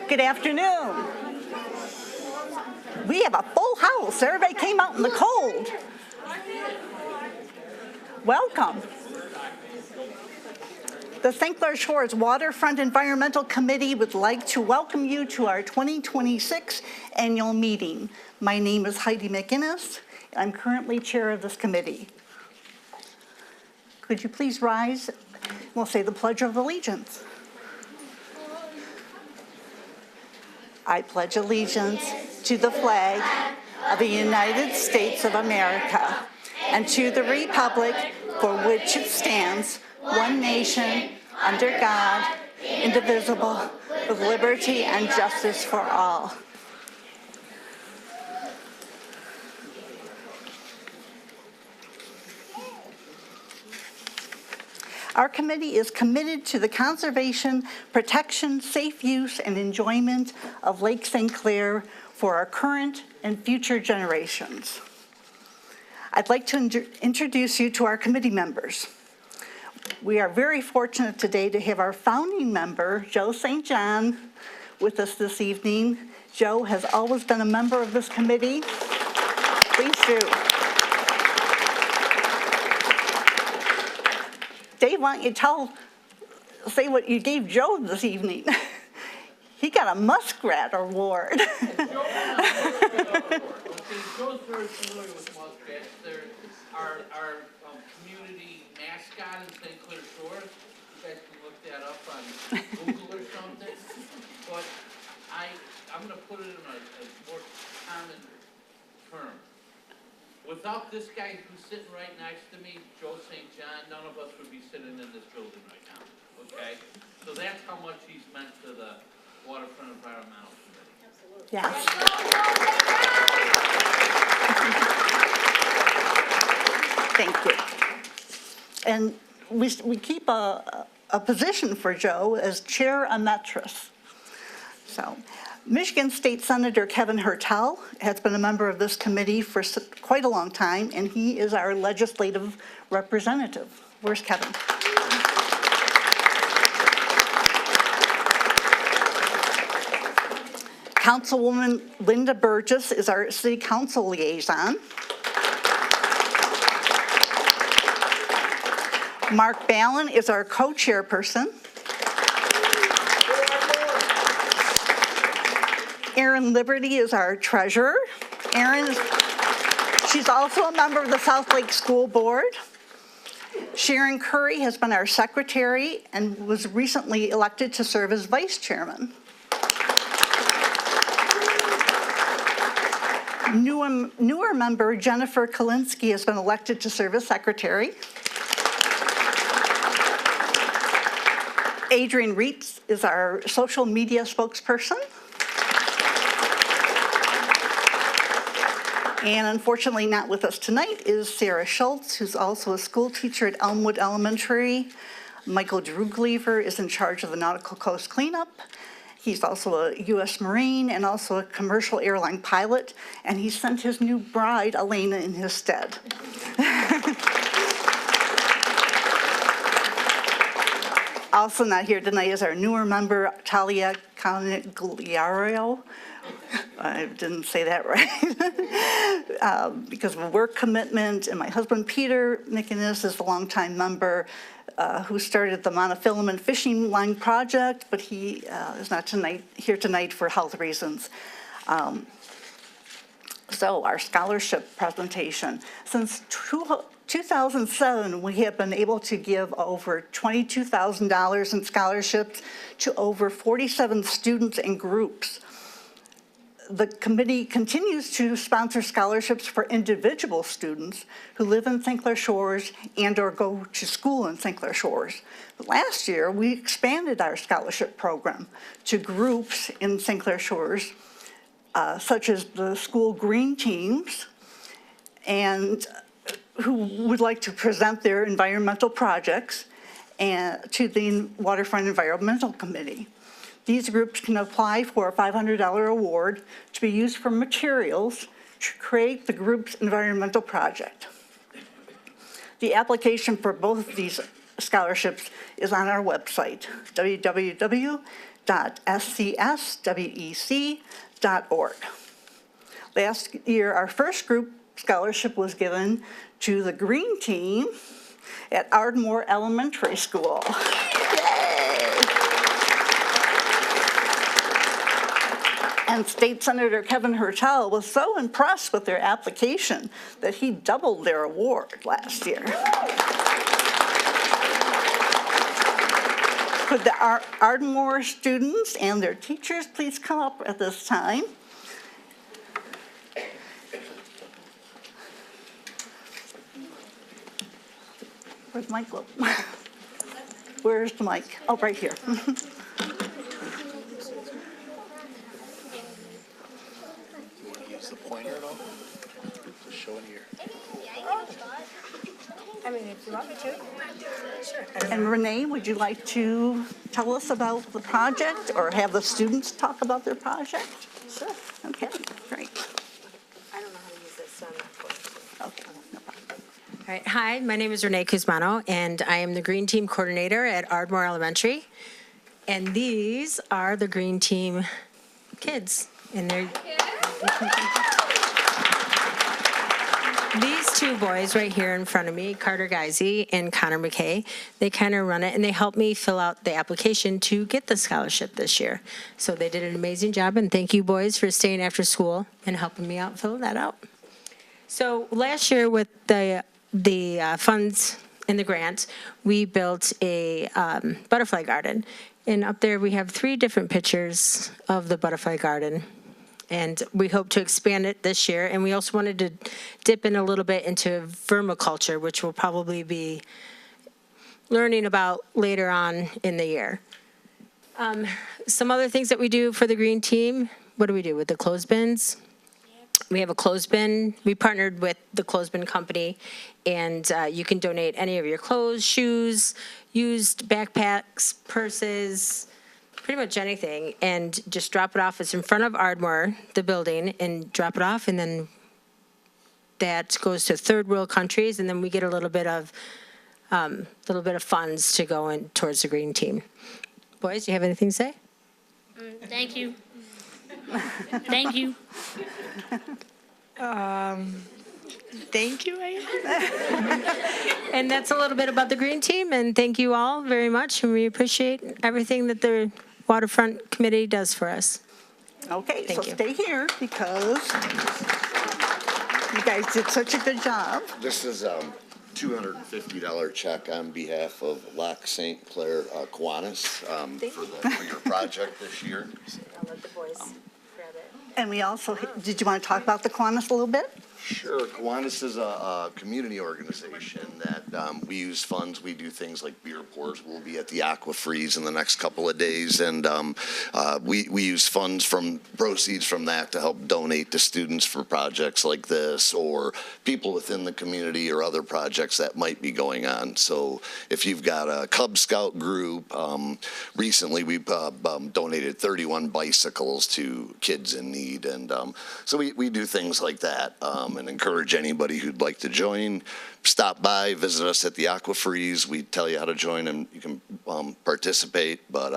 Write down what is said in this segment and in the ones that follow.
Good afternoon. We have a full house. Everybody came out in the cold. Welcome. The St. Clair Shores Waterfront Environmental Committee would like to welcome you to our 2026 annual meeting. My name is Heidi McInnes. I'm currently chair of this committee. Could you please rise? We'll say the Pledge of Allegiance. I pledge allegiance to the flag of the United States of America and to the republic for which it stands, one nation, under God, indivisible, with liberty and justice for all. Our committee is committed to the conservation, protection, safe use, and enjoyment of Lake St. Clair for our current and future generations. I'd like to introduce you to our committee members. We are very fortunate today to have our founding member, Joe St. John, with us this evening. Joe has always been a member of this committee. Please do. Dave, why don't you say what you gave Joe this evening? He got a Muskrat Award. Joe's very familiar with muskrats. They're our community mascot in St. Clair Shores. You guys can look that up on Google or something. But I'm going to put it in a more common term. Without this guy who's sitting right next to me, Joe St. John, none of us would be sitting in this building right now, okay? So that's how much he's meant to the Waterfront Environmental Committee. Absolutely. Yes. Thank you. And we keep a position for Joe as chair emeritus. So. Michigan State Senator Kevin Hertel has been a member of this committee for quite a long time, and he is our legislative representative. Where's Kevin? Councilwoman Linda Burgess is our city council liaison. Mark Ballin is our co-chairperson. Erin Liberty is our treasurer. She's also a member of the South Lake School Board. Sharon Curry has been our secretary and was recently elected to serve as vice chairman. Newer member Jennifer Kalinsky has been elected to serve as secretary. Adrian Reitz is our social media spokesperson. And unfortunately not with us tonight is Sarah Schultz, who's also a school teacher at Elmwood Elementary. Michael Druglever is in charge of the Nautical Coast Cleanup. He's also a U.S. Marine and also a commercial airline pilot, and he sent his new bride, Elena, in his stead. Also not here tonight is our newer member, Talia Conigliaro. I didn't say that right. Because of a work commitment, and my husband, Peter McInnes, is a longtime member who started the monofilament fishing line project, but he is not here tonight for health reasons. So our scholarship presentation. Since 2007, we have been able to give over $22,000 in scholarships to over 47 students and groups. The committee continues to sponsor scholarships for individual students who live in St. Clair Shores and or go to school in St. Clair Shores. But last year, we expanded our scholarship program to groups in St. Clair Shores, such as the school green teams, and who would like to present their environmental projects to the Waterfront Environmental Committee. These groups can apply for a $500 award to be used for materials to create the group's environmental project. The application for both of these scholarships is on our website, www.scswaterfront.org. www.scswec.org. Last year, our first group scholarship was given to the Green Team at Ardmore Elementary School. Yay! And State Senator Kevin Hertel was so impressed with their application that he doubled their award last year. Could the Ardmore students and their teachers please come up at this time? Where's Mike? Where's the mic? Oh, right here. Use the pointer at all? Just show it here. I mean, if you want me to. Sure. And Renee, would you like to tell us about the project or have the students talk about their project? Sure. Okay, great. I don't know how to use this, so I'm not going to. Okay, no problem. All right. Hi, my name is Renee Kuzmano, and I am the Green Team Coordinator at Ardmore Elementary. And these are the Green Team kids. And they're... These two boys right here in front of me, Carter Geisey and Connor McKay, they kind of run it, and they helped me fill out the application to get the scholarship this year. So they did an amazing job, and thank you, boys, for staying after school and helping me out fill that out. So last year with the funds and the grant, we built a butterfly garden. And up there we have 3 different pictures of the butterfly garden. And we hope to expand it this year. And we also wanted to dip in a little bit into vermiculture, which we'll probably be learning about later on in the year. Some other things that we do for the Green Team, what do we do with the clothesbins? We have a clothesbin. We partnered with the clothesbin company, and you can donate any of your clothes, shoes, used backpacks, purses, pretty much anything, and just drop it off. It's in front of Ardmore, the building, and drop it off, and then that goes to third world countries, and then we get a little bit of funds to go in towards the Green Team. Boys, do you have anything to say? Thank you. Thank you. Thank you, And that's a little bit about the Green Team, and thank you all very much, and we appreciate everything that the Waterfront Committee does for us. Okay, so Thank you. stay here because you guys did such a good job. This is a $250 check on behalf of Lac St. Clair Kiwanis for your project this year. I'll let the boys grab it. And we also, did you want to talk about the Kiwanis a little bit? Sure. Kiwanis is a community organization that we use funds. We do things like beer pours. We'll be at the Aqua Freeze in the next couple of days, and we use funds from proceeds from that to help donate to students for projects like this or people within the community or other projects that might be going on. So if you've got a Cub Scout group, recently we donated 31 bicycles to kids in need, and so we do things like that. And encourage anybody who'd like to join, stop by, visit us at the Aqua Freeze. We tell you how to join and you can participate, but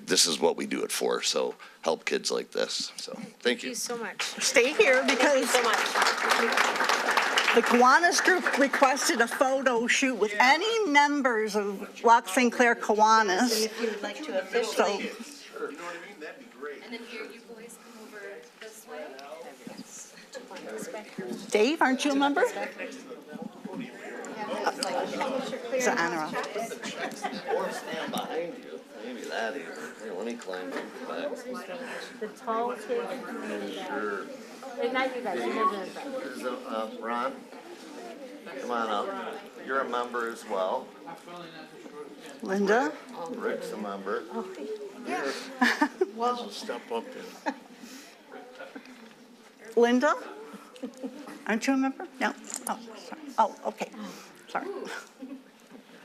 this is what we do it for, so help kids like this. So thank you. Thank you so much. Stay here because so much. the Kiwanis group requested a photo shoot with any members of Lac St. Clair Kiwanis. If you would like to officially. So, You know what I mean? That'd be great. And then here, you boys come over this way. Dave, aren't you a member? Is it on or off? Or stand behind you. Maybe that either. Here, let me climb up back. The tall kid. Sure. Not you guys, you guys are in front. Ron, come on up. You're a member as well. Linda? Rick's a member. Well, step up and. Linda? Aren't you a member? No? Oh, sorry. Oh, okay. Sorry. All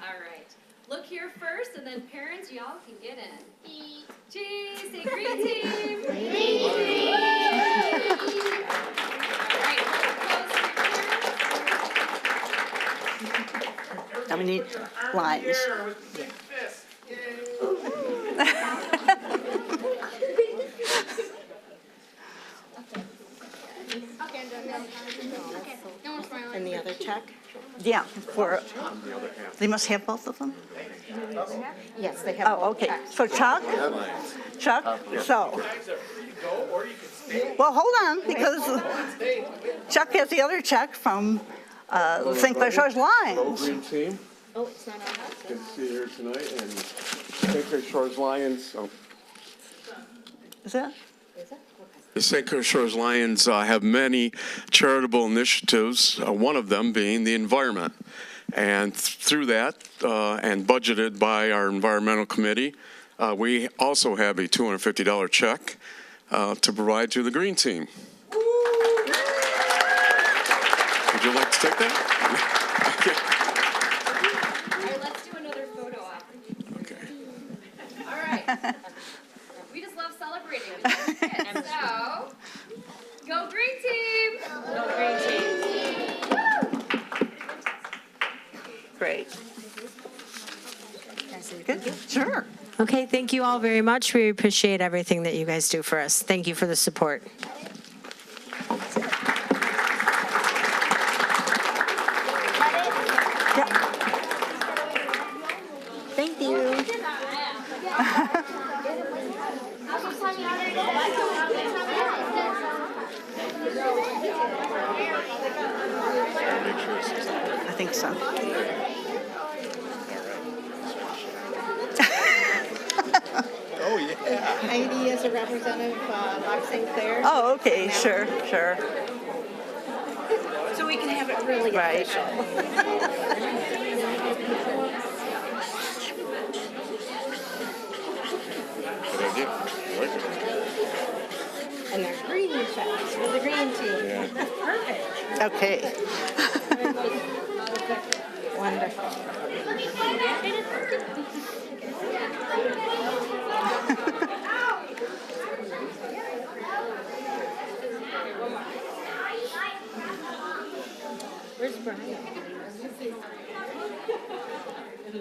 right. Look here first, and then parents, y'all can get in. Cheese, say green team. Green team. All right, close Now we need lines. Yeah, for, they must have both of them? Yes, they have. Oh, okay. So Chuck? So. Well, hold on, because Chuck has the other check from the St. Clair Shores Go Lions. Green Team. Oh, it's not on us? Good to see you here tonight. And St. Clair Shores Lions. Is that? Is it? The St. Clair Shores Lions have many charitable initiatives, one of them being the environment. And through that, and budgeted by our environmental committee, we also have a $250 check to provide to the Green Team. Would you like to take that? All right, let's do another photo op. Okay. All right. We just love celebrating with our kids. So, go Green Team! Go Green Team! Great. Good, sure. Okay, thank you all very much. We appreciate everything that you guys do for us. Thank you for the support. Thank you. I think so. Heidi is a representative of St. Clair. Oh, okay, sure. So we can have it really Right. official. Good idea. I like it. And they're green checks for the green team. That's perfect. Okay. Wonderful. Where's Brian?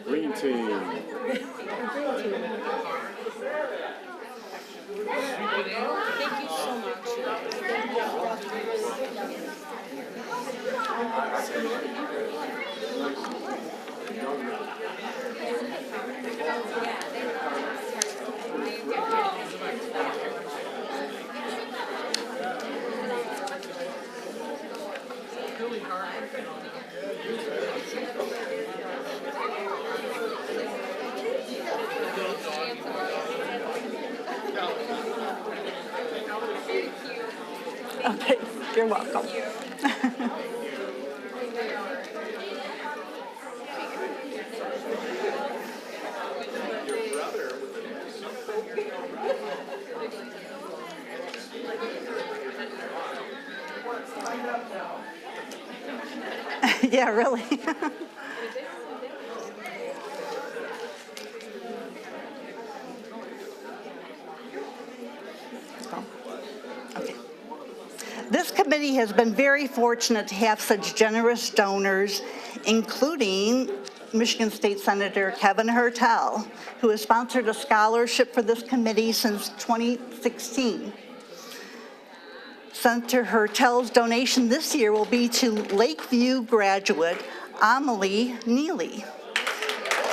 Green Team. Thank you so much. Okay, you're welcome. Yeah, really. Okay. This committee has been very fortunate to have such generous donors, including Michigan State Senator Kevin Hertel, who has sponsored a scholarship for this committee since 2016. Senator Hertel's donation this year will be to Lakeview graduate Amelie Neely,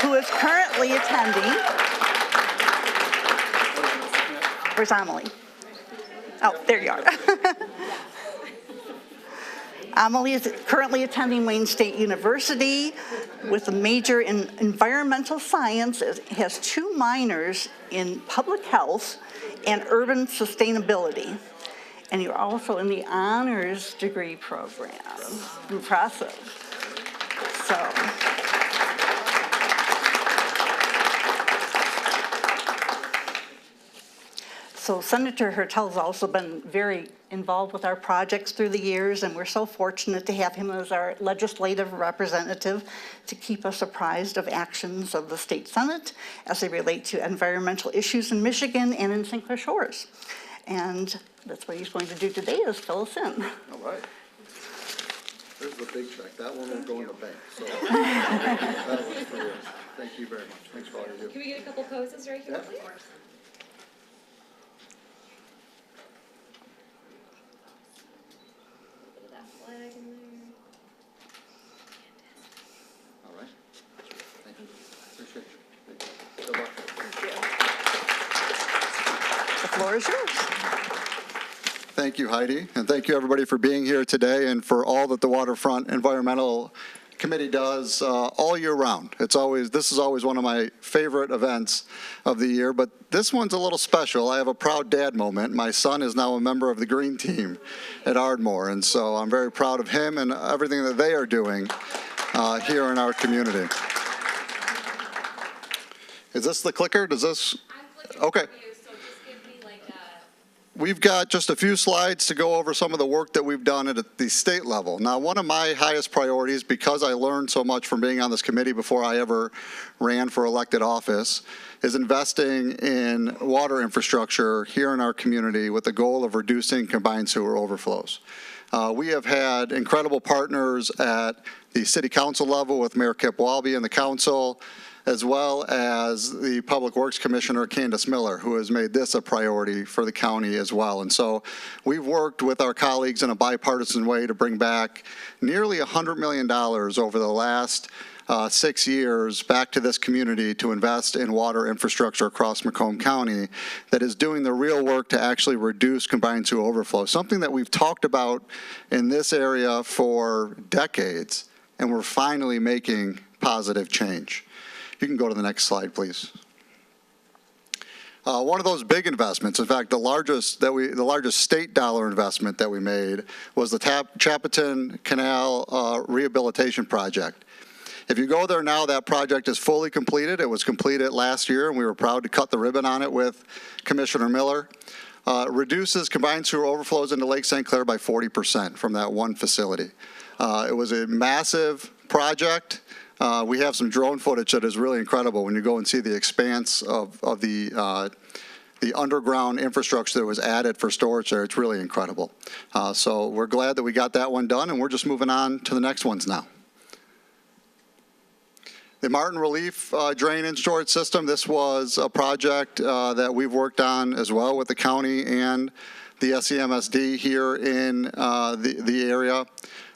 who is currently attending. Where's Amelie? Oh, there you are. Amelie is currently attending Wayne State University with a major in environmental science, has 2 minors in public health and urban sustainability. And you're also in the honors degree program. Impressive. So Senator Hertel's also been very involved with our projects through the years, and we're so fortunate to have him as our legislative representative to keep us apprised of actions of the state senate as they relate to environmental issues in Michigan and in St. Clair Shores. And that's what he's going to do today, is fill us in. All right. There's the big check. That one will go in the bank. So that was for you. Thank you very much. Thanks for all you do. Can we get a couple poses right here, Yeah. please? Put that flag in there. floor is yours. Thank you, Heidi, and thank you, everybody, for being here today and for all that the Waterfront Environmental Committee does all year round. This is always one of my favorite events of the year, but this one's a little special. I have a proud dad moment. My son is now a member of the Green Team at Ardmore, and so I'm very proud of him and everything that they are doing here in our community. Is this the clicker? Does this? I'm flipping Okay. for you, so just give me like a. We've got just a few slides to go over some of the work that we've done at the state level. Now, one of my highest priorities, because I learned so much from being on this committee before I ever ran for elected office, is investing in water infrastructure here in our community with the goal of reducing combined sewer overflows. We have had incredible partners at the city council level with Mayor Kip Walby and the council, as well as the Public Works Commissioner, Candace Miller, who has made this a priority for the county as well. And so we've worked with our colleagues in a bipartisan way to bring back nearly $100 million over the last 6 years back to this community to invest in water infrastructure across Macomb County that is doing the real work to actually reduce combined sewer overflow, something that we've talked about in this area for decades, and we're finally making positive change. You can go to the next slide, please. One of those big investments, in fact, the largest state dollar investment that we made was the Chapatin Canal Rehabilitation Project. If you go there now, that project is fully completed. It was completed last year, and we were proud to cut the ribbon on it with Commissioner Miller. Reduces combined sewer overflows into Lake St. Clair by 40% from that one facility. It was a massive project. We have some drone footage that is really incredible when you go and see the expanse of the underground infrastructure that was added for storage there. It's really incredible. So we're glad that we got that one done, and we're just moving on to the next ones now. The Martin Relief Drain and Storage System, this was a project that we've worked on as well with the county and the SEMSD here in the area.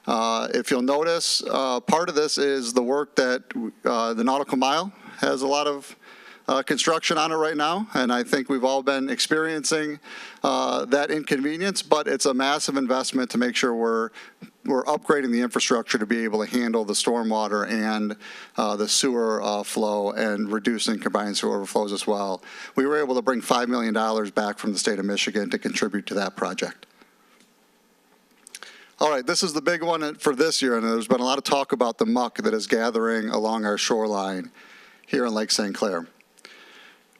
If you'll notice, part of this is the work that the Nautical Mile has a lot of construction on it right now, and I think we've all been experiencing that inconvenience, but it's a massive investment to make sure we're upgrading the infrastructure to be able to handle the stormwater and the sewer flow and reducing combined sewer overflows as well. We were able to bring $5 million back from the state of Michigan to contribute to that project. All right, this is the big one for this year, and there's been a lot of talk about the muck that is gathering along our shoreline here in Lake St. Clair.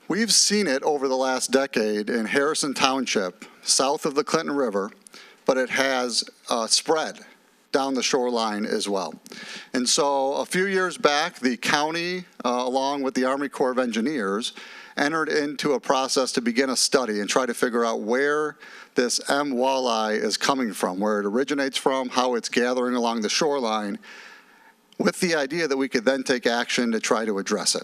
We've seen it over the last decade in Harrison Township, south of the Clinton River, but it has spread down the shoreline as well. And so a few years back, the county, along with the Army Corps of Engineers, entered into a process to begin a study and try to figure out where this M. walleye is coming from, where it originates from, how it's gathering along the shoreline, with the idea that we could then take action to try to address it.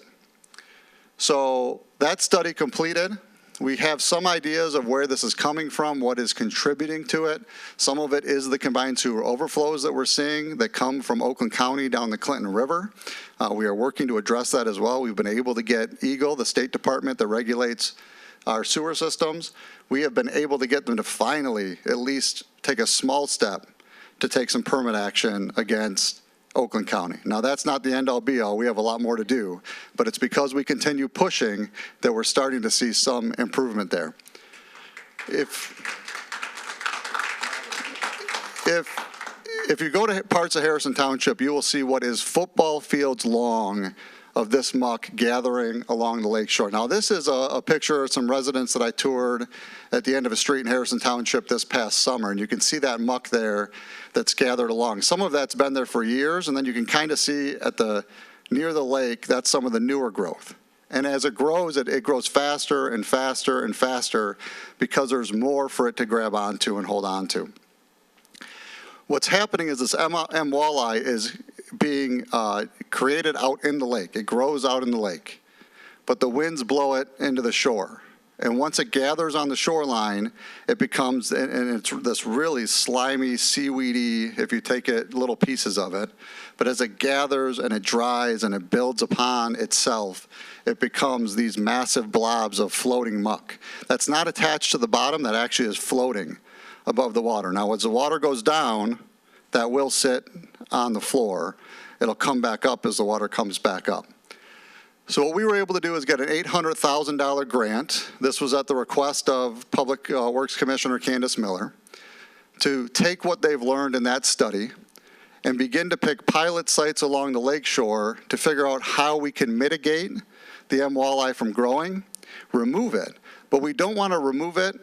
So that study completed. We have some ideas of where this is coming from, what is contributing to it. Some of it is the combined sewer overflows that we're seeing that come from Oakland County down the Clinton River. We are working to address that as well. We've been able to get EGLE, the state department that regulates our sewer systems. We have been able to get them to finally at least take a small step to take some permit action against Oakland County. Now, that's not the end-all be-all. We have a lot more to do, but it's because we continue pushing that we're starting to see some improvement there. If you go to parts of Harrison Township, you will see what is football fields long of this muck gathering along the lake shore. Now, this is a picture of some residents that I toured at the end of a street in Harrison Township this past summer, and you can see that muck there that's gathered along. Some of that's been there for years, and then you can kind of see near the lake, that's some of the newer growth. And as it grows, it grows faster and faster and faster because there's more for it to grab onto and hold on to. What's happening is this M. walleye is being created out in the lake. It grows out in the lake, but the winds blow it into the shore. And once it gathers on the shoreline, it becomes, and it's this really slimy, seaweedy, if you take it, little pieces of it. But as it gathers and it dries and it builds upon itself, it becomes these massive blobs of floating muck. That's not attached to the bottom, that actually is floating above the water. Now, as the water goes down, that will sit on the floor. It'll come back up as the water comes back up. So what we were able to do is get an $800,000 grant. This was at the request of Public Works Commissioner Candace Miller, to take what they've learned in that study and begin to pick pilot sites along the lakeshore to figure out how we can mitigate the M. walleye from growing, remove it. But we don't want to remove it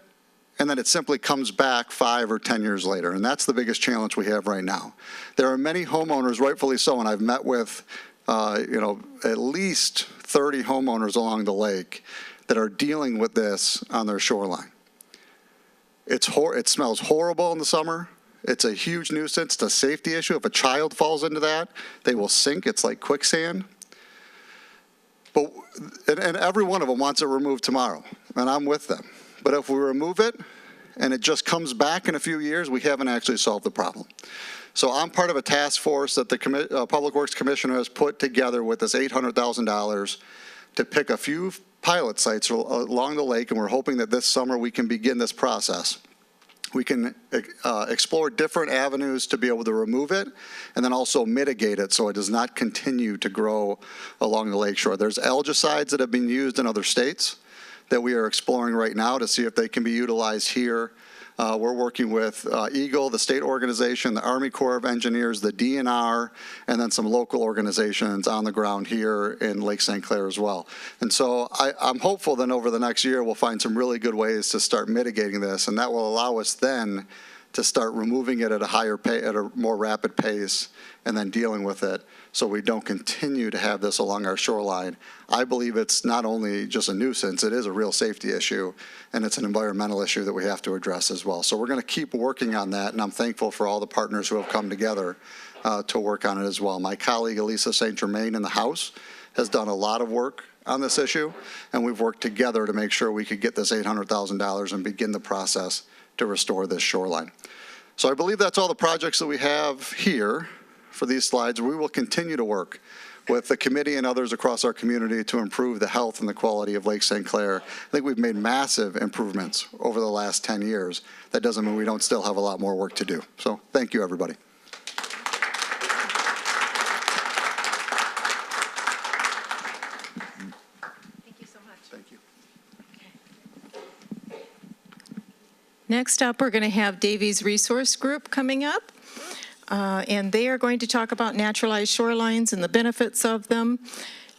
and then it simply comes back 5 or 10 years later. And that's the biggest challenge we have right now. There are many homeowners, rightfully so, and I've met with at least 30 homeowners along the lake that are dealing with this on their shoreline. It smells horrible in the summer. It's a huge nuisance. It's a safety issue. If a child falls into that, they will sink. It's like quicksand. And every one of them wants it removed tomorrow, and I'm with them. But if we remove it and it just comes back in a few years, we haven't actually solved the problem. So I'm part of a task force that the Public Works Commissioner has put together with this $800,000 to pick a few pilot sites along the lake, and we're hoping that this summer we can begin this process. We can explore different avenues to be able to remove it and then also mitigate it so it does not continue to grow along the lakeshore. There's algicides that have been used in other states that we are exploring right now to see if they can be utilized here. We're working with EGLE, the state organization, the Army Corps of Engineers, the DNR, and then some local organizations on the ground here in Lake St. Clair as well. And so I'm hopeful that over the next year we'll find some really good ways to start mitigating this, and that will allow us then to start removing it at a more rapid pace and then dealing with it so we don't continue to have this along our shoreline. I believe it's not only just a nuisance, it is a real safety issue, and it's an environmental issue that we have to address as well. So we're going to keep working on that, and I'm thankful for all the partners who have come together to work on it as well. My colleague Elisa St. Germain in the House has done a lot of work on this issue, and we've worked together to make sure we could get this $800,000 and begin the process to restore this shoreline. So I believe that's all the projects that we have here for these slides. We will continue to work with the committee and others across our community to improve the health and the quality of Lake St. Clair. I think we've made massive improvements over the last 10 years. That doesn't mean we don't still have a lot more work to do. So thank you, everybody. Thank you so much. Thank you. Next up, we're going to have Davies Resource Group coming up. And they are going to talk about naturalized shorelines and the benefits of them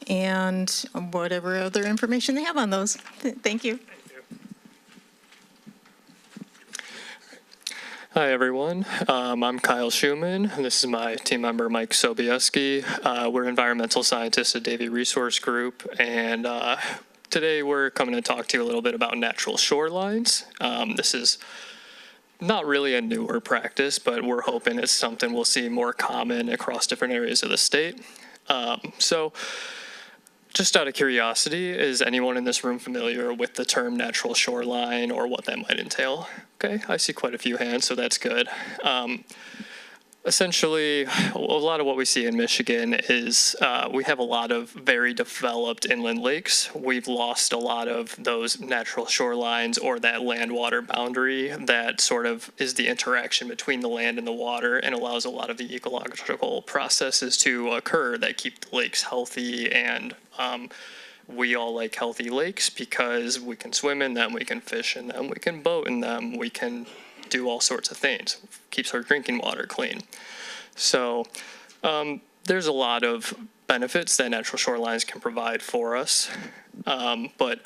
and whatever other information they have on those. Thank you. Hi, everyone. I'm Kyle Schumann, and this is my team member, Mike Sobieski. We're environmental scientists at Davies Resource Group, and today we're coming to talk to you a little bit about natural shorelines. This is not really a newer practice, but we're hoping it's something we'll see more common across different areas of the state. So just out of curiosity, is anyone in this room familiar with the term natural shoreline or what that might entail? Okay, I see quite a few hands, so that's good. Essentially, a lot of what we see in Michigan is we have a lot of very developed inland lakes. We've lost a lot of those natural shorelines or that land-water boundary that sort of is the interaction between the land and the water and allows a lot of the ecological processes to occur that keep the lakes healthy. And we all like healthy lakes because we can swim in them, we can fish in them, we can boat in them, we can do all sorts of things. Keeps our drinking water clean. So there's a lot of benefits that natural shorelines can provide for us. But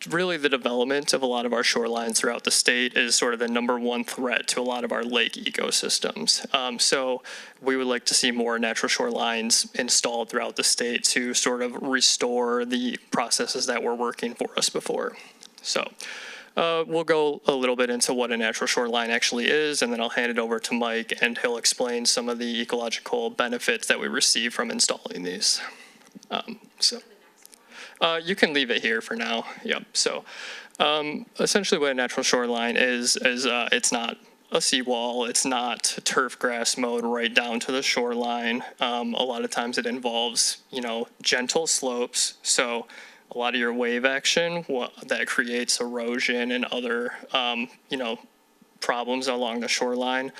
really the development of a lot of our shorelines throughout the state is sort of the #1 threat to a lot of our lake ecosystems. So we would like to see more natural shorelines installed throughout the state to sort of restore the processes that were working for us before. So we'll go a little bit into what a natural shoreline actually is, and then I'll hand it over to Mike, and he'll explain some of the ecological benefits that we receive from installing these. You can leave it here for now. Yep. So essentially what a natural shoreline is it's not a seawall. It's not turf grass mowed right down to the shoreline. A lot of times it involves, gentle slopes. So a lot of your wave action that creates erosion and other, problems along the shoreline,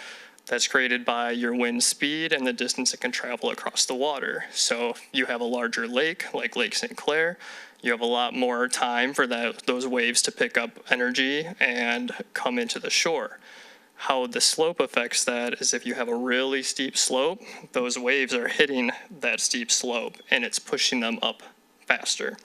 that's created by your wind speed and the distance it can travel across the water. So you have a larger lake, like Lake St. Clair, you have a lot more time for those waves to pick up energy and come into the shore. How the slope affects that is if you have a really steep slope, those waves are hitting that steep slope and it's pushing them up faster.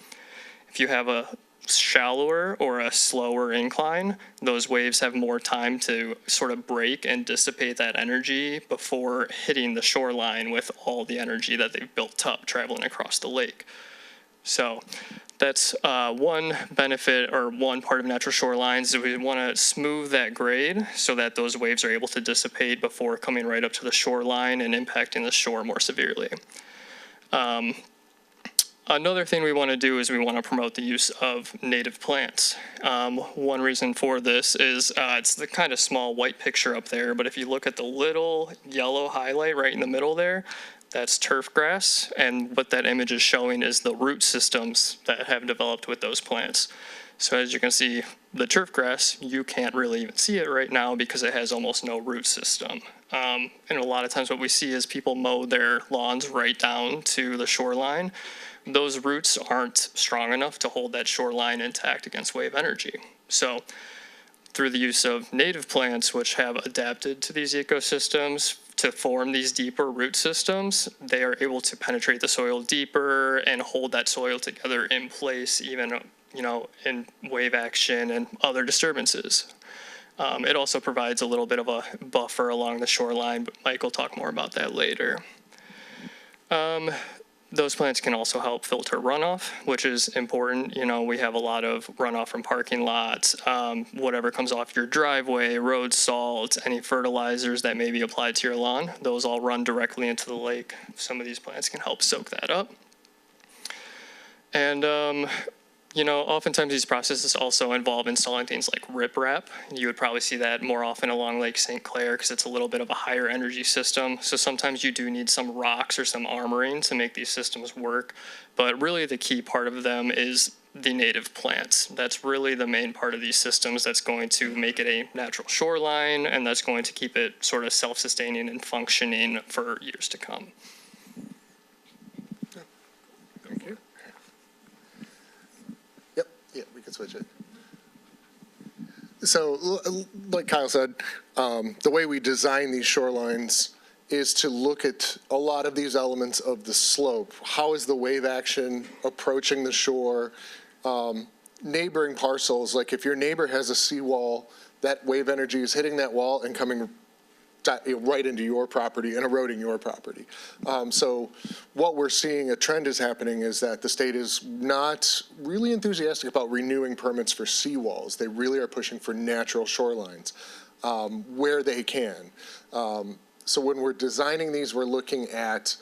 If you have a shallower or a slower incline, those waves have more time to sort of break and dissipate that energy before hitting the shoreline with all the energy that they've built up traveling across the lake. So that's one benefit or one part of natural shorelines. We want to smooth that grade so that those waves are able to dissipate before coming right up to the shoreline and impacting the shore more severely. Another thing we want to do is we want to promote the use of native plants. One reason for this is it's the kind of small white picture up there, but if you look at the little yellow highlight right in the middle there, that's turf grass, and what that image is showing is the root systems that have developed with those plants. So as you can see, the turf grass, you can't really even see it right now because it has almost no root system. And a lot of times what we see is people mow their lawns right down to the shoreline. Those roots aren't strong enough to hold that shoreline intact against wave energy. So through the use of native plants, which have adapted to these ecosystems to form these deeper root systems, they are able to penetrate the soil deeper and hold that soil together in place, even, in wave action and other disturbances. It also provides a little bit of a buffer along the shoreline, but Mike will talk more about that later. Those plants can also help filter runoff, which is important. We have a lot of runoff from parking lots, whatever comes off your driveway, road salt, any fertilizers that may be applied to your lawn. Those all run directly into the lake. Some of these plants can help soak that up. And oftentimes these processes also involve installing things like riprap. You would probably see that more often along Lake St. Clair because it's a little bit of a higher energy system. So sometimes you do need some rocks or some armoring to make these systems work. But really the key part of them is the native plants. That's really the main part of these systems that's going to make it a natural shoreline, and that's going to keep it sort of self-sustaining and functioning for years to come. Thank you. Yep, yeah, we can switch it. So, like Kyle said, the way we design these shorelines is to look at a lot of these elements of the slope. How is the wave action approaching the shore? Neighboring parcels, like if your neighbor has a seawall, that wave energy is hitting that wall and coming right into your property and eroding your property. So what we're seeing, a trend is happening, is that the state is not really enthusiastic about renewing permits for seawalls. They really are pushing for natural shorelines where they can. So when we're designing these, we're looking at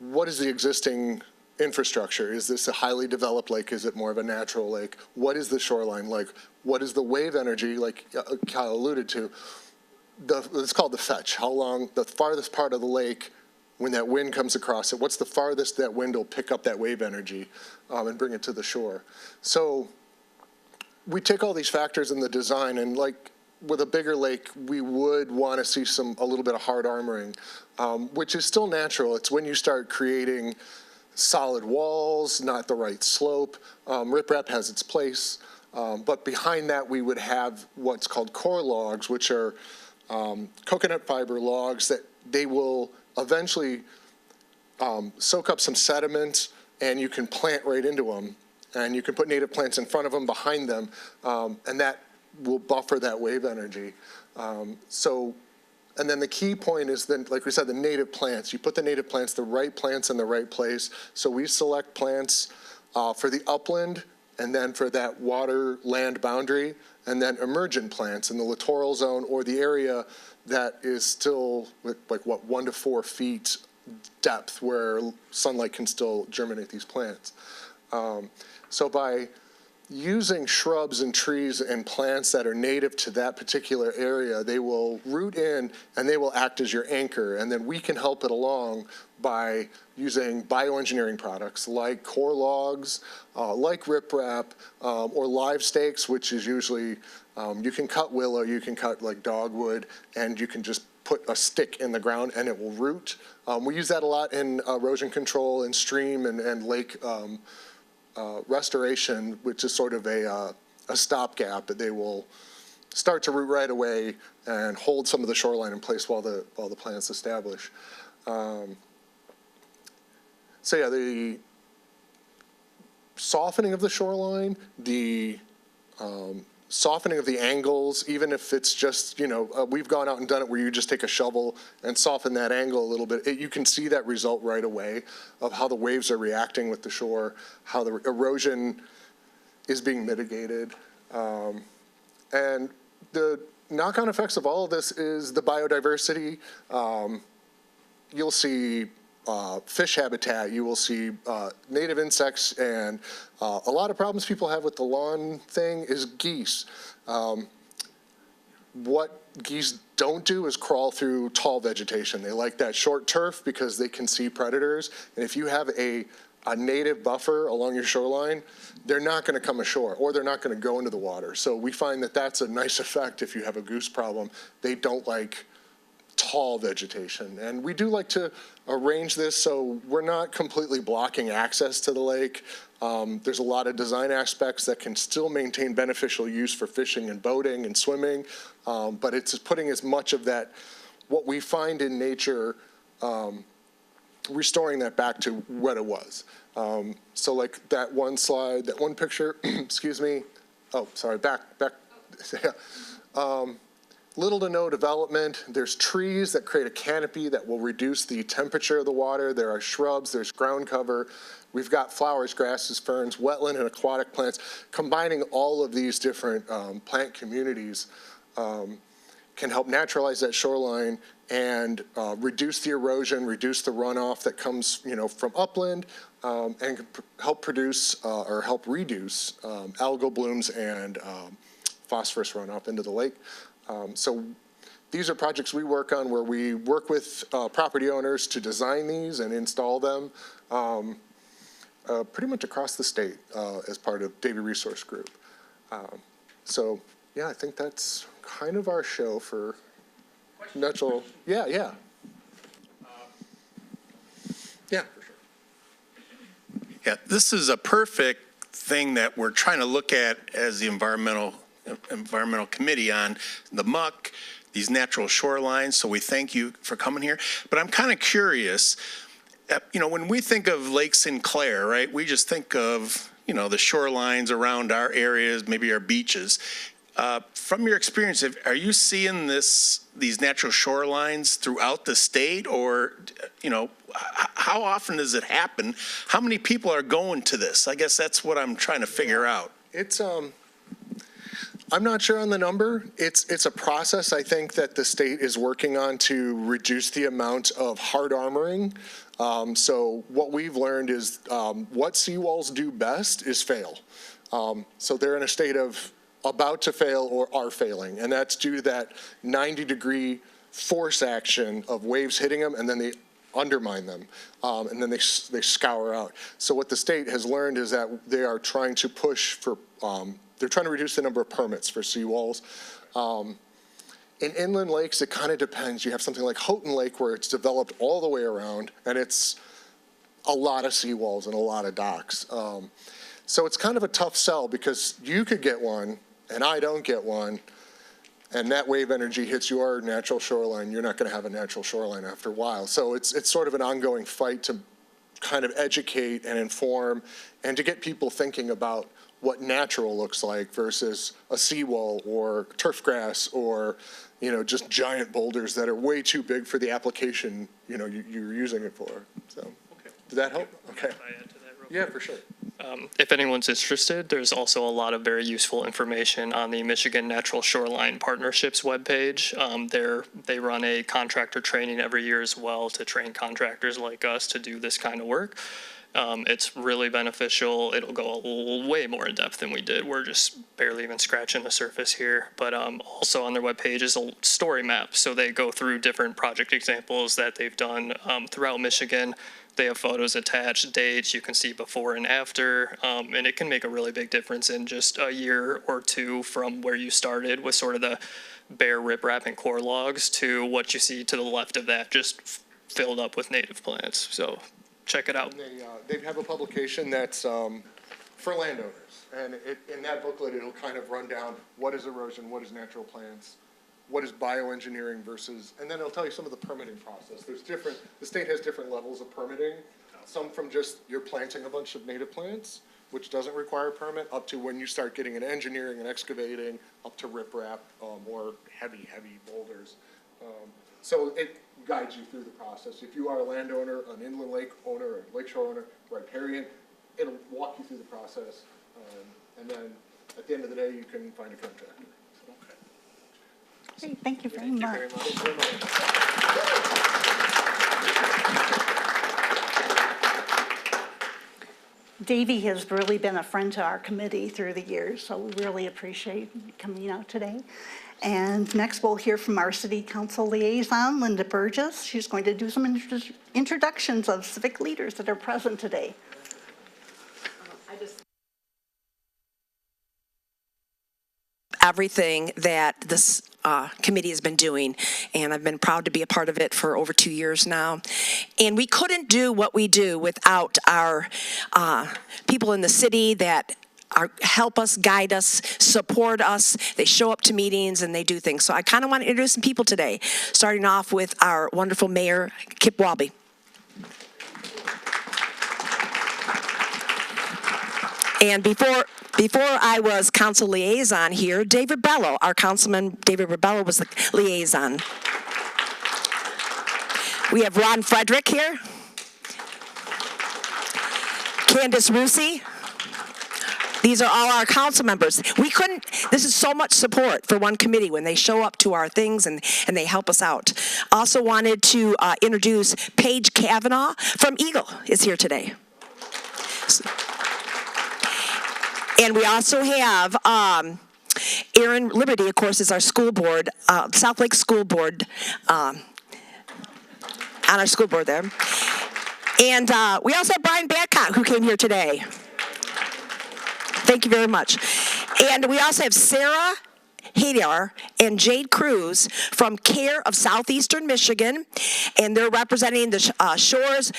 what is the existing infrastructure. Is this a highly developed lake? Is it more of a natural lake? What is the shoreline like? What is the wave energy, like Kyle alluded to? It's called the fetch. How long, the farthest part of the lake, when that wind comes across it, what's the farthest that wind will pick up that wave energy and bring it to the shore? So we take all these factors in the design, and like with a bigger lake, we would want to see a little bit of hard armoring, which is still natural. It's when you start creating solid walls, not the right slope. Riprap has its place, but behind that we would have what's called core logs, which are coconut fiber logs that they will eventually soak up some sediment, and you can plant right into them, and you can put native plants in front of them, behind them, and that will buffer that wave energy. And then the key point is then, like we said, the native plants. You put the native plants, the right plants in the right place. So we select plants for the upland, and then for that water land boundary, and then emergent plants in the littoral zone or the area that is still like 1 to 4 feet depth where sunlight can still germinate these plants. So by using shrubs and trees and plants that are native to that particular area, they will root in and they will act as your anchor. And then we can help it along by using bioengineering products like core logs, like riprap, or live stakes, which is usually, you can cut willow, you can cut like dogwood, and you can just put a stick in the ground and it will root. We use that a lot in erosion control and stream and lake restoration, which is sort of a stopgap, that they will start to root right away and hold some of the shoreline in place while the plants establish. So yeah, the softening of the shoreline, the softening of the angles, even if it's just, we've gone out and done it where you just take a shovel and soften that angle a little bit. You can see that result right away of how the waves are reacting with the shore, how the erosion is being mitigated. And the knock-on effects of all of this is the biodiversity. You'll see fish habitat, you will see native insects, and a lot of problems people have with the lawn thing is geese. What geese don't do is crawl through tall vegetation. They like that short turf because they can see predators. And if you have a native buffer along your shoreline, they're not going to come ashore, or they're not going to go into the water. So we find that that's a nice effect if you have a goose problem. They don't like tall vegetation. And we do like to arrange this so we're not completely blocking access to the lake. There's a lot of design aspects that can still maintain beneficial use for fishing and boating and swimming, but it's putting as much of that, what we find in nature, restoring that back to what it was. So like that one slide, that one picture, excuse me. Oh, sorry, back. Yeah. Little to no development. There's trees that create a canopy that will reduce the temperature of the water. There are shrubs, there's ground cover. We've got flowers, grasses, ferns, wetland and aquatic plants. Combining all of these different plant communities can help naturalize that shoreline and reduce the erosion, reduce the runoff that comes, from upland, and help produce or help reduce algal blooms and phosphorus runoff into the lake. So these are projects we work on where we work with property owners to design these and install them pretty much across the state as part of Davie Resource Group. So yeah, I think that's kind of our show for natural. Yeah, yeah. Yeah, for sure. Yeah, this is a perfect thing that we're trying to look at as the environmental committee on the muck, these natural shorelines. So we thank you for coming here. But I'm kind of curious, when we think of Lake Clair, right, we just think of, the shorelines around our areas, maybe our beaches. From your experience, are you seeing these natural shorelines throughout the state, or, how often does it happen? How many people are going to this? I guess that's what I'm trying to figure out. It's, I'm not sure on the number. It's a process, I think, that the state is working on to reduce the amount of hard armoring. So what we've learned is what seawalls do best is fail. So they're in a state of about to fail or are failing, and that's due to that 90-degree force action of waves hitting them, and then they undermine them, and then they scour out. So what the state has learned is that they are trying to push for, they're trying to reduce the number of permits for seawalls. In inland lakes, it kind of depends. You have something like Houghton Lake where it's developed all the way around, and it's a lot of seawalls and a lot of docks. So it's kind of a tough sell because you could get one, and I don't get one, and that wave energy hits your natural shoreline. You're not going to have a natural shoreline after a while. So it's sort of an ongoing fight to kind of educate and inform and to get people thinking about what natural looks like versus a seawall or turf grass or, just giant boulders that are way too big for the application, you're using it for. So, okay. Did that help? Okay. Can I add to that real quick? Yeah, for sure. If anyone's interested, there's also a lot of very useful information on the Michigan Natural Shoreline Partnerships webpage. They run a contractor training every year as well to train contractors like us to do this kind of work. It's really beneficial. It'll go way more in depth than we did. We're just barely even scratching the surface here. But also on their webpage is a story map. So they go through different project examples that they've done throughout Michigan. They have photos attached, dates, you can see before and after, and it can make a really big difference in just a year or two from where you started with sort of the bare riprap and core logs to what you see to the left of that, just filled up with native plants. So check it out. They have a publication that's for landowners, and in that booklet it'll kind of run down what is erosion, what is natural plants, what is bioengineering versus, and then it'll tell you some of the permitting process. The state has different levels of permitting, some from just you're planting a bunch of native plants, which doesn't require a permit, up to when you start getting an engineering and excavating, up to riprap, or heavy boulders. So it guides you through the process. If you are a landowner, an inland lake owner, or lakeshore owner, riparian, it'll walk you through the process, and then at the end of the day, you can find a contractor. Great, thank you very much. Davey has really been a friend to our committee through the years, so we really appreciate you coming out today. And next we'll hear from our City Council liaison, Linda Burgess. She's going to do some introductions of civic leaders that are present today. Everything that this committee has been doing, and I've been proud to be a part of it for over 2 years now. And we couldn't do what we do without our people in the city that help us, guide us, support us. They show up to meetings and they do things. So I kind of want to introduce some people today, starting off with our wonderful mayor, Kip Walby. And before I was council liaison here, David Bello, our councilman, David Rebello was the liaison. We have Ron Frederick here. Candace Rusi. These are all our council members. This is so much support for one committee when they show up to our things and they help us out. Also wanted to introduce Paige Kavanaugh from Eagle is here today. And we also have Erin Liberty, of course, is our school board, South Lake School Board, on our school board there. And we also have Brian Badcock, who came here today. Thank you very much. And we also have Sarah Hadar and Jade Cruz from CARE of Southeastern Michigan, and they're representing the Shores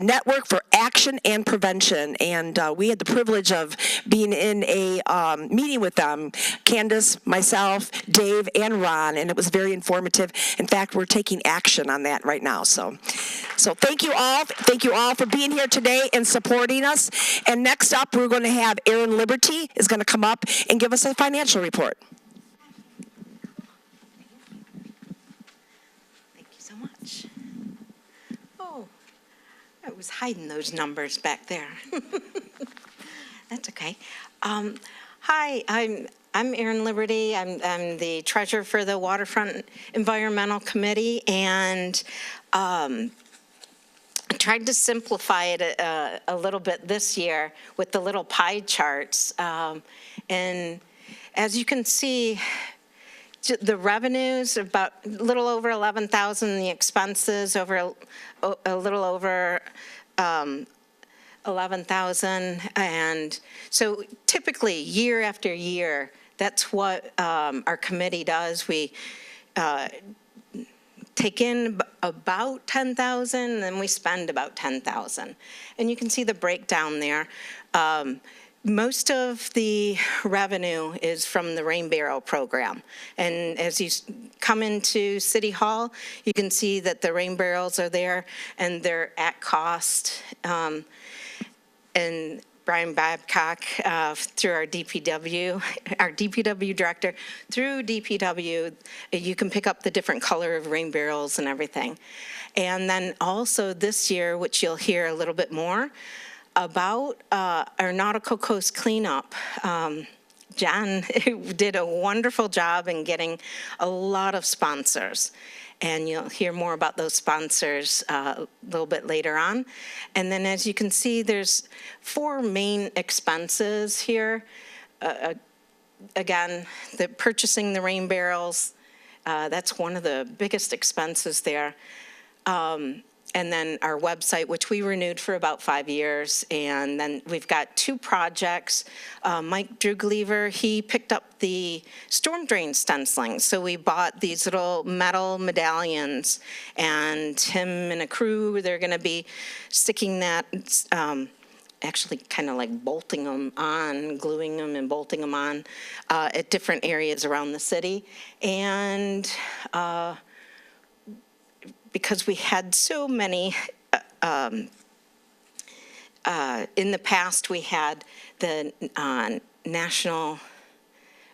Network for Action and Prevention. And we had the privilege of being in a meeting with them, Candace, myself, Dave, and Ron, and it was very informative. In fact, we're taking action on that right now. So thank you all. Thank you all for being here today and supporting us. And next up, we're going to have Erin Liberty is going to come up and give us a financial report. Oh, I was hiding those numbers back there. That's okay. Hi, I'm Erin Liberty. I'm the treasurer for the Waterfront Environmental Committee, and I tried to simplify it a little bit this year with the little pie charts. And as you can see, the revenues about a little over 11,000, the expenses over a little over 11,000, and so typically year after year, that's what our committee does. We take in about 10,000, and then we spend about 10,000, and you can see the breakdown there. Most of the revenue is from the Rain Barrel program. And as you come into City Hall, you can see that the rain barrels are there and they're at cost. And Brian Babcock, through our DPW director, through DPW, you can pick up the different color of rain barrels and everything. And then also this year, which you'll hear a little bit more, about our Nautical Coast cleanup John did a wonderful job in getting a lot of sponsors. And you'll hear more about those sponsors a little bit later on. And then as you can see, there's 4 main expenses here. Again, purchasing the rain barrels, that's one of the biggest expenses there. And then our website, which we renewed for about 5 years. And then we've got 2 projects. Mike Druglever, he picked up the storm drain stenciling. So we bought these little metal medallions, and him and a crew, they're going to be sticking that, actually kind of like bolting them on, gluing them and bolting them on at different areas around the city. And because we had so many, in the past we had the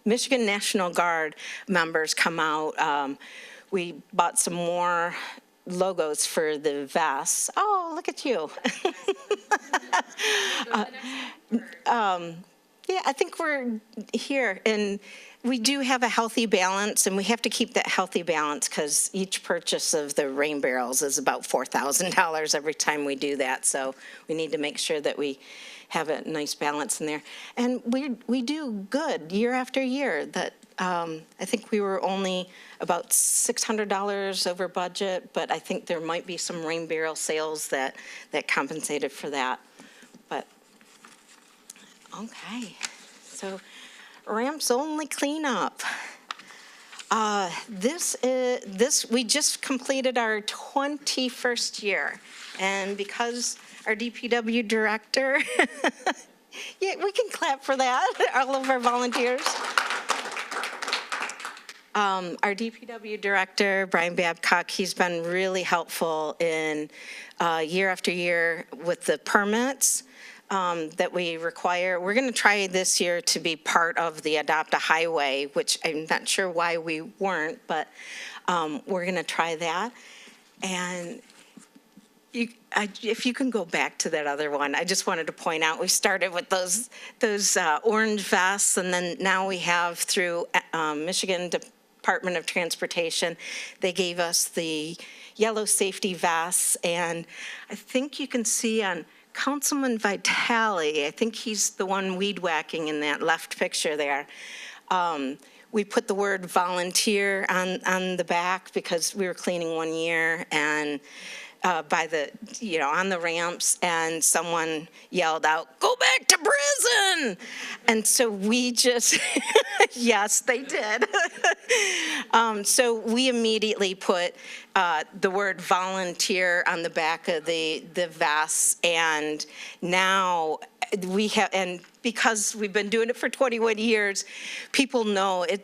Michigan National Guard members come out. We bought some more logos for the vests. Oh, look at you. Yeah, I think we're here, and we do have a healthy balance, and we have to keep that healthy balance because each purchase of the rain barrels is about $4,000 every time we do that. So we need to make sure that we have a nice balance in there. And we do good year after year. That I think we were only about $600 over budget, but I think there might be some rain barrel sales that compensated for that. But okay, so ramps only cleanup. We just completed our 21st year, and because our DPW director, yeah, we can clap for that, all of our volunteers. Our DPW director, Brian Babcock, he's been really helpful in year after year with the permits that we require. We're going to try this year to be part of the Adopt a Highway, which I'm not sure why we weren't, but we're going to try that. And if you can go back to that other one, I just wanted to point out, we started with those orange vests, and then now we have through Michigan Department of Transportation, they gave us the yellow safety vests, and I think you can see on Councilman Vitale, I think he's the one weed whacking in that left picture there. We put the word volunteer on the back because we were cleaning one year, and by the, on the ramps, and someone yelled out, "Go back to prison!" And so we just, yes, they did. So we immediately put the word volunteer on the back of the vests, and now we have, and because we've been doing it for 21 years, people know it,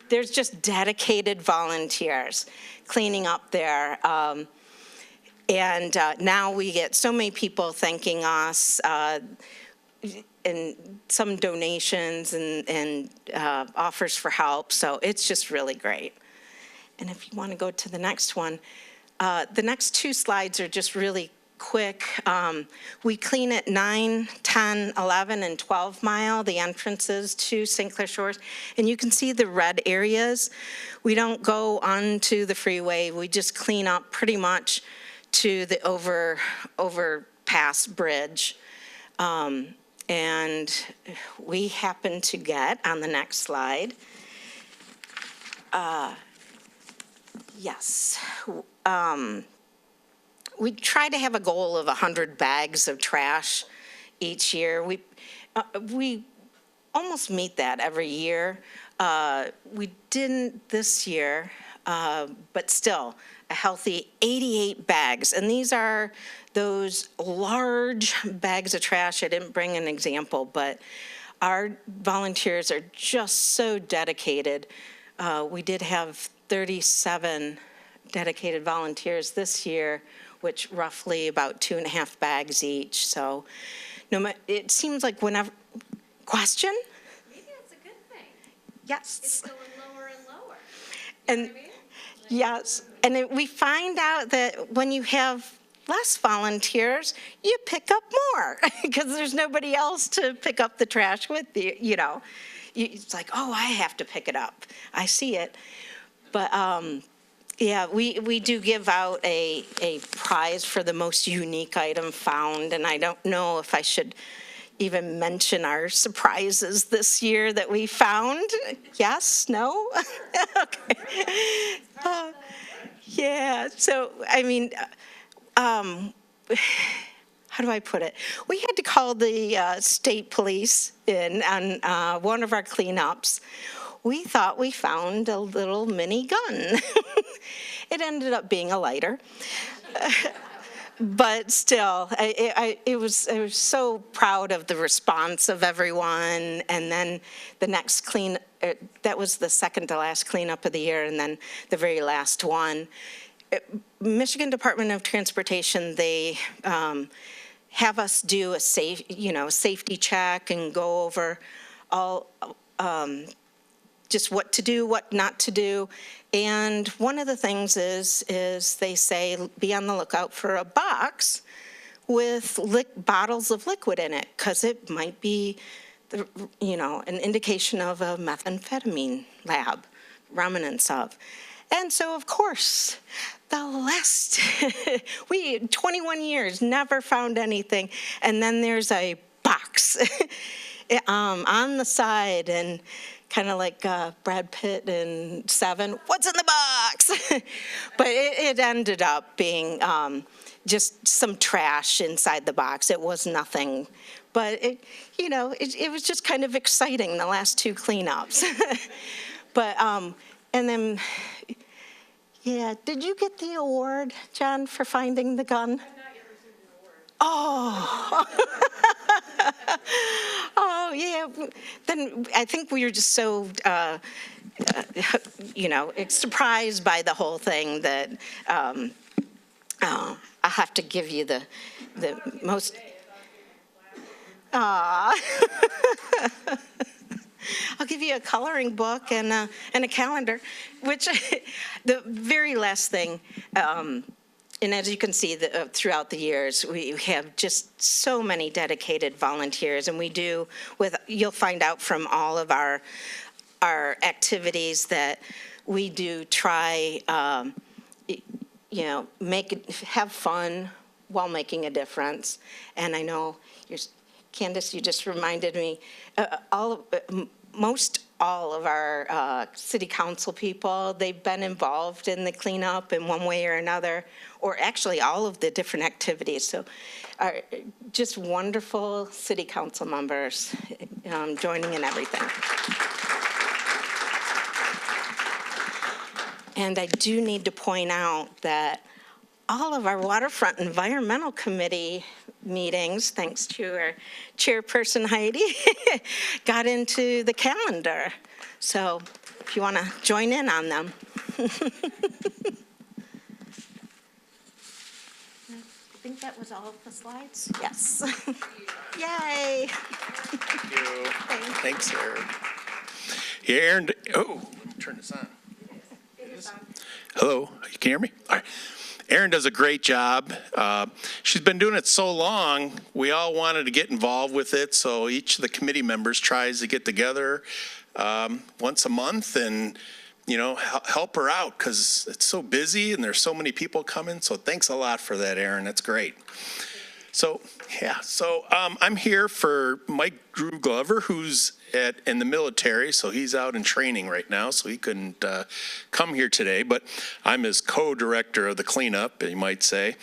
there's just dedicated volunteers cleaning up there. And now we get so many people thanking us, and some donations and offers for help. So it's just really great. And if you want to go to the next one, the next 2 slides are just really quick. We clean at 9, 10, 11, and 12 Mile, the entrances to St. Clair Shores. And you can see the red areas. We don't go onto the freeway. We just clean up pretty much to the overpass bridge. And we happen to get, on the next slide, yes, we try to have a goal of 100 bags of trash each year. We almost meet that every year. We didn't this year, but still, a healthy 88 bags. And these are those large bags of trash. I didn't bring an example, but our volunteers are just so dedicated. We did have 37 dedicated volunteers this year, which roughly about 2.5 bags each. So it seems like whenever, question? Maybe that's a good thing. Yes. It's going lower and lower. And yes, and we find out that when you have less volunteers, you pick up more because there's nobody else to pick up the trash with you, you know. It's like, oh, I have to pick it up. I see it. But yeah, we do give out a prize for the most unique item found, and I don't know if I should even mention our surprises this year that we found. Yes? No? Okay. Yeah, so, I mean, how do I put it? We had to call the state police in on one of our cleanups. We thought we found a little mini gun. It ended up being a lighter. But still, I was so proud of the response of everyone. And then the next that was the second to last cleanup of the year, and then the very last one. Michigan Department of Transportation, they have us do a safety check and go over all just what to do, what not to do. And one of the things is they say, be on the lookout for a box with bottles of liquid in it, because it might be, an indication of a methamphetamine lab, remnants of. And so, of course, the last, 21 years, never found anything. And then there's a box on the side, and kind of like Brad Pitt in Seven, what's in the box? But it ended up being just some trash inside the box. It was nothing. But, it was just kind of exciting, the last two cleanups. But, and then, yeah, did you get the award, John, for finding the gun? I've not yet received an award. Oh. Oh, yeah. Then I think we were just so, surprised by the whole thing that I'll have to give you the most. I'll give you a coloring book and a calendar, which the very last thing. And as you can see, throughout the years, we have just so many dedicated volunteers, and we do you'll find out from all of our activities that we do try, have fun while making a difference. And I know, Candace, you just reminded me, most all of our city council people, they've been involved in the cleanup in one way or another, or actually all of the different activities. So are just wonderful city council members joining in everything. And I do need to point out that all of our Waterfront Environmental Committee meetings, thanks to our chairperson Heidi, got into the calendar. So if you want to join in on them. I think that was all of the slides. Yes. Yay. Thank you. Thanks, Aaron. Yeah, Aaron, let me turn this on. Hello, you can hear me? All right. Erin does a great job. She's been doing it so long, we all wanted to get involved with it, so each of the committee members tries to get together once a month and, help her out, because it's so busy and there's so many people coming, so thanks a lot for that, Erin. That's great. So, I'm here for Mike Drew Glover, who's in the military, so he's out in training right now, so he couldn't come here today, but I'm his co-director of the cleanup, you might say.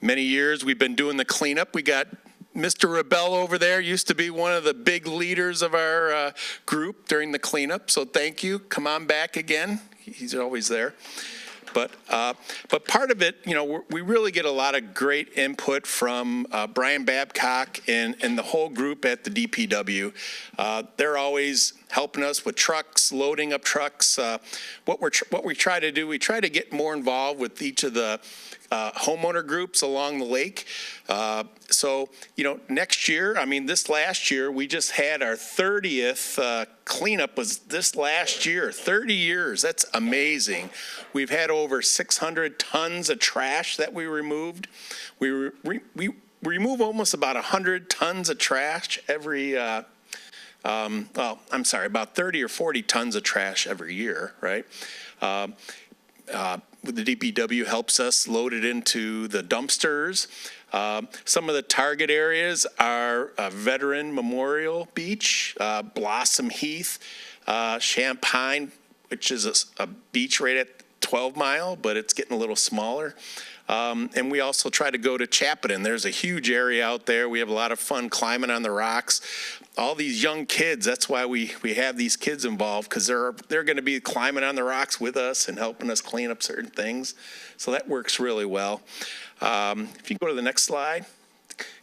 Many years we've been doing the cleanup. We got Mr. Rebel over there, used to be one of the big leaders of our group during the cleanup, so thank you. Come on back again. He's always there. But part of it, we really get a lot of great input from Brian Babcock and the whole group at the DPW. They're always helping us with trucks, loading up trucks. What we try to do, we try to get more involved with each of the homeowner groups along the lake. So, next year, this last year, we just had our 30th cleanup was this last year, 30 years. That's amazing. We've had over 600 tons of trash that we removed. We remove almost about 100 tons of trash every, about 30 or 40 tons of trash every year, right? The DPW helps us load it into the dumpsters. Some of the target areas are Veteran Memorial Beach, Blossom Heath, Champaign, which is a beach right at 12 Mile, but it's getting a little smaller. And we also try to go to Chappaton. There's a huge area out there. We have a lot of fun climbing on the rocks. All these young kids, that's why we have these kids involved, because they're going to be climbing on the rocks with us and helping us clean up certain things. So that works really well. If you go to the next slide,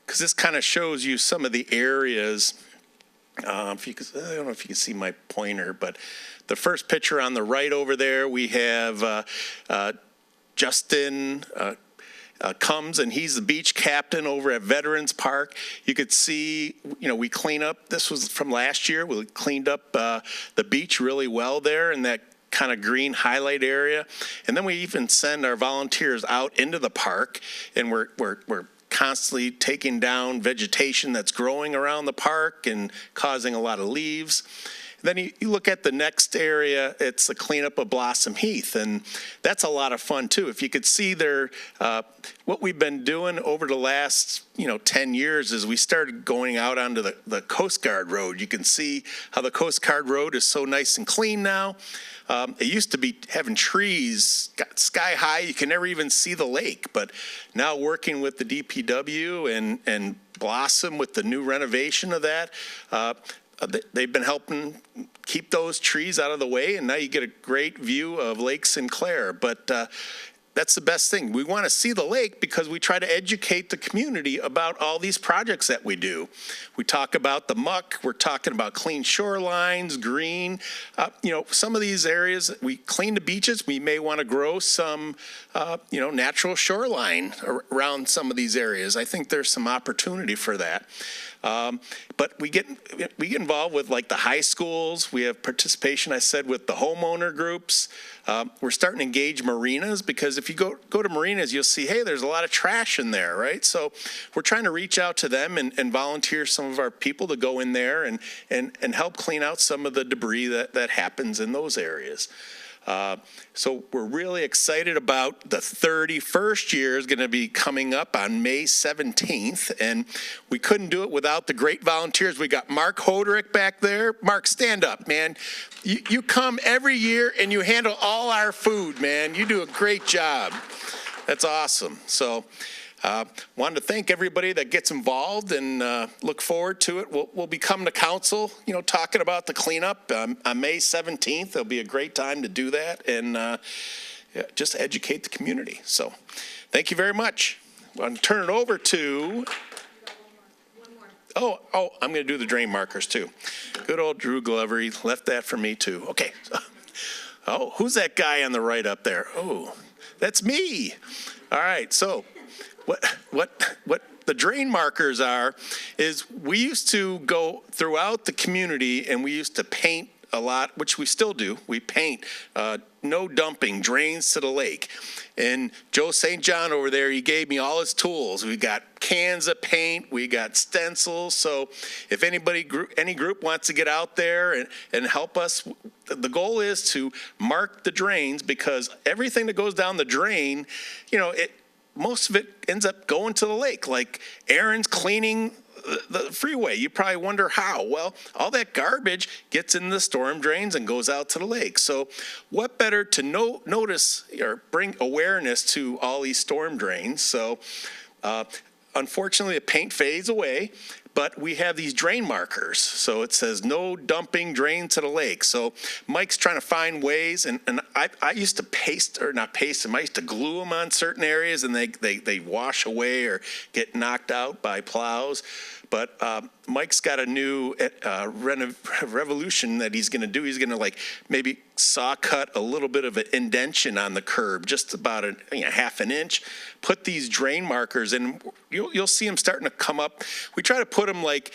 because this kind of shows you some of the areas. I don't know if you can see my pointer, but the first picture on the right over there, we have Justin comes, and he's the beach captain over at Veterans Park. You could see, we clean up. This was from last year. We cleaned up the beach really well there in that kind of green highlight area. And then we even send our volunteers out into the park, and we're constantly taking down vegetation that's growing around the park and causing a lot of leaves. Then you look at the next area, it's the cleanup of Blossom Heath, and that's a lot of fun too. If you could see there, what we've been doing over the last 10 years is we started going out onto the Coast Guard Road. You can see how the Coast Guard Road is so nice and clean now. It used to be having trees sky high, you can never even see the lake, but now working with the DPW and Blossom with the new renovation of that, they've been helping keep those trees out of the way, and now you get a great view of Lake Clair. But that's the best thing. We want to see the lake because we try to educate the community about all these projects that we do. We talk about the muck. We're talking about clean shorelines, green. Some of these areas, we clean the beaches. We may want to grow some, natural shoreline around some of these areas. I think there's some opportunity for that. But we get involved with like the high schools. We have participation, I said, with the homeowner groups. We're starting to engage marinas because if you go to marinas, you'll see, hey, there's a lot of trash in there, right? So we're trying to reach out to them and volunteer some of our people to go in there and help clean out some of the debris that happens in those areas. So we're really excited about the 31st year is going to be coming up on May 17th, and we couldn't do it without the great volunteers. We got Mark Hoderick back there. Mark, stand up, man. You come every year and you handle all our food, man. You do a great job. That's awesome. So wanted to thank everybody that gets involved and look forward to it. We'll be coming to council, talking about the cleanup on May 17th. There'll be a great time to do that and just educate the community. So thank you very much. I'm going to turn it over to... Oh, I'm going to do the drain markers too. Good old Drew Glover, he left that for me too. Okay. Oh, who's that guy on the right up there? Oh, that's me. All right, so what the drain markers are is we used to go throughout the community and we used to paint a lot, which we still do. We paint no dumping, drains to the lake. And Joe St. John over there, he gave me all his tools. We got cans of paint, we got stencils. So if any group wants to get out there and help us, the goal is to mark the drains because everything that goes down the drain, most of it ends up going to the lake. Like Aaron's cleaning the freeway. You probably wonder how. Well, all that garbage gets in the storm drains and goes out to the lake. So what better to notice or bring awareness to all these storm drains? So unfortunately, the paint fades away, but we have these drain markers. So it says no dumping drain to the lake. So Mike's trying to find ways, and I used to not paste them, I used to glue them on certain areas and they wash away or get knocked out by plows. but Mike's got a new revolution that he's going to do. He's going to like maybe saw cut a little bit of an indention on the curb, just about a half an inch. Put these drain markers, and you'll see them starting to come up. We try to put them like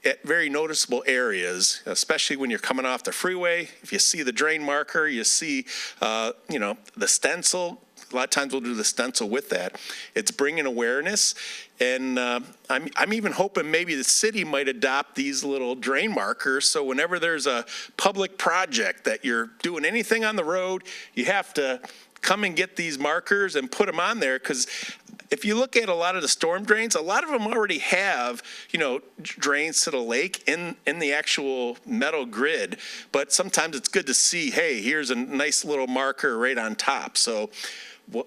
at very noticeable areas, especially when you're coming off the freeway. If you see the drain marker, you see, the stencil. A lot of times we'll do the stencil with that. It's bringing awareness, and I'm even hoping maybe the city might adopt these little drain markers, so whenever there's a public project that you're doing anything on the road, you have to come and get these markers and put them on there, because if you look at a lot of the storm drains, a lot of them already have, drains to the lake in the actual metal grid. But sometimes it's good to see, hey, here's a nice little marker right on top. So what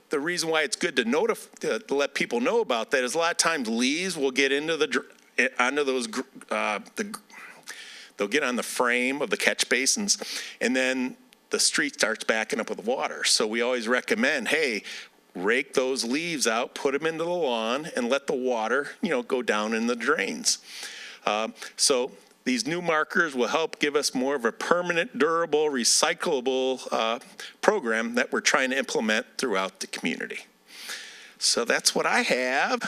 the reason why it's good to let people know about that is a lot of times leaves will get into those they'll get on the frame of the catch basins, and then the street starts backing up with water. So we always recommend, hey, rake those leaves out, put them into the lawn, and let the water, go down in the drains. So these new markers will help give us more of a permanent, durable, recyclable program that we're trying to implement throughout the community. So that's what I have.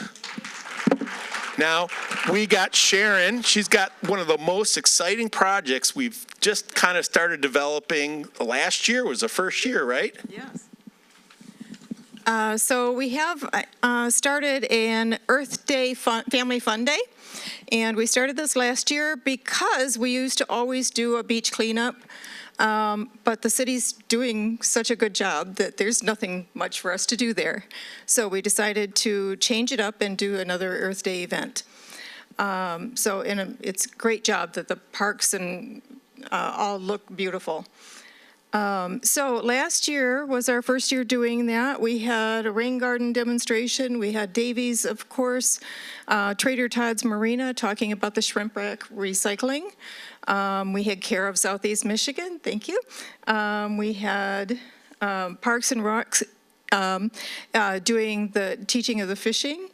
Now, we got Sharon. She's got one of the most exciting projects we've just kind of started developing. Last year was the first year, right? Yes. So we have started an Earth Day Family Fun Day, and we started this last year because we used to always do a beach cleanup, but the city's doing such a good job that there's nothing much for us to do there. So we decided to change it up and do another Earth Day event. It's a great job that the parks and all look beautiful. So last year was our first year doing that. We had a rain garden demonstration. We had Davies, of course, Trader Todd's Marina talking about the shrimp wrap recycling. We had Care of Southeast Michigan. Thank you. We had Parks and Rocks doing the teaching of the fishing.